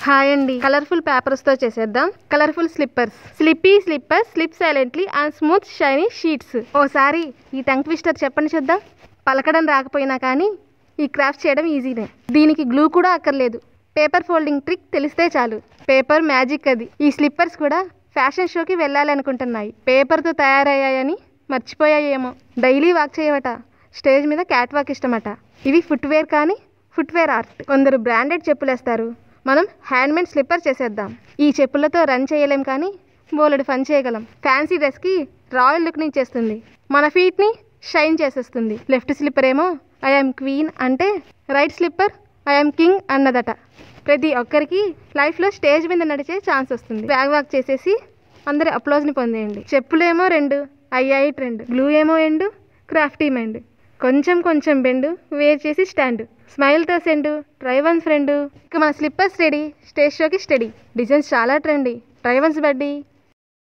Hi అండి, colourful papers తో చేసేద్దాం colourful slippers. Slippy slippers slip silently and smooth shiny sheets. ఓసారి ఈ టంగ్ ట్విస్టర్ చెప్పండి చూద్దాం. పలకడం రాకపోయినా కానీ ఈ క్రాఫ్ట్ చేయడం ఈజీనే. దీనికి గ్లూ కూడా అక్కర్లేదు. పేపర్ ఫోల్డింగ్ ట్రిక్ తెలిస్తే చాలు. పేపర్ మ్యాజిక్ అది. ఈ స్లిప్పర్స్ కూడా ఫ్యాషన్ షోకి వెళ్ళాలనుకుంటున్నాయి. పేపర్తో తయారయ్యాయని మర్చిపోయాయేమో. డైలీ వాక్ చేయవట, స్టేజ్ మీద క్యాట్ వాక్ ఇష్టమట. ఇవి ఫుట్వేర్ కానీ ఫుట్వేర్ ఆర్ట్. కొందరు బ్రాండెడ్ చెప్పులేస్తారు, మనం హ్యాండ్మేడ్ స్లిప్పర్ చేసేద్దాం. ఈ చెప్పులతో రన్ చేయలేం కానీ బోలెడు ఫన్ చేయగలం. ఫ్యాన్సీ డ్రెస్కి రాయల్ లుక్ని ఇచ్చేస్తుంది, మన ఫీట్ని షైన్ చేసేస్తుంది. లెఫ్ట్ స్లిప్పర్ ఏమో ఐఎమ్ క్వీన్ అంటే, రైట్ స్లిప్పర్ ఐఎమ్ కింగ్ అన్నదట. ప్రతి ఒక్కరికి లైఫ్లో స్టేజ్ మీద నడిచే ఛాన్స్ వస్తుంది. బ్యాగ్ వాక్ చేసేసి అందరి అప్లోజ్ని పొందేయండి. చెప్పులేమో 2 అయ్యాయి ట్రెండ్. గ్లూ ఏమో ఎండు, క్రాఫ్టీ మైండ్. కొంచెం కొంచెం బెండు, వేర్ చేసి స్టాండ్. స్మైల్తో సెండు, ట్రై వన్స్ ఫ్రెండ్. ఇక మన స్లిప్పర్స్ రెడీ, స్టేజ్ షోకి స్టడీ. డిజైన్స్ చాలా ట్రెండీ. ట్రై వన్స్ బడ్డీ.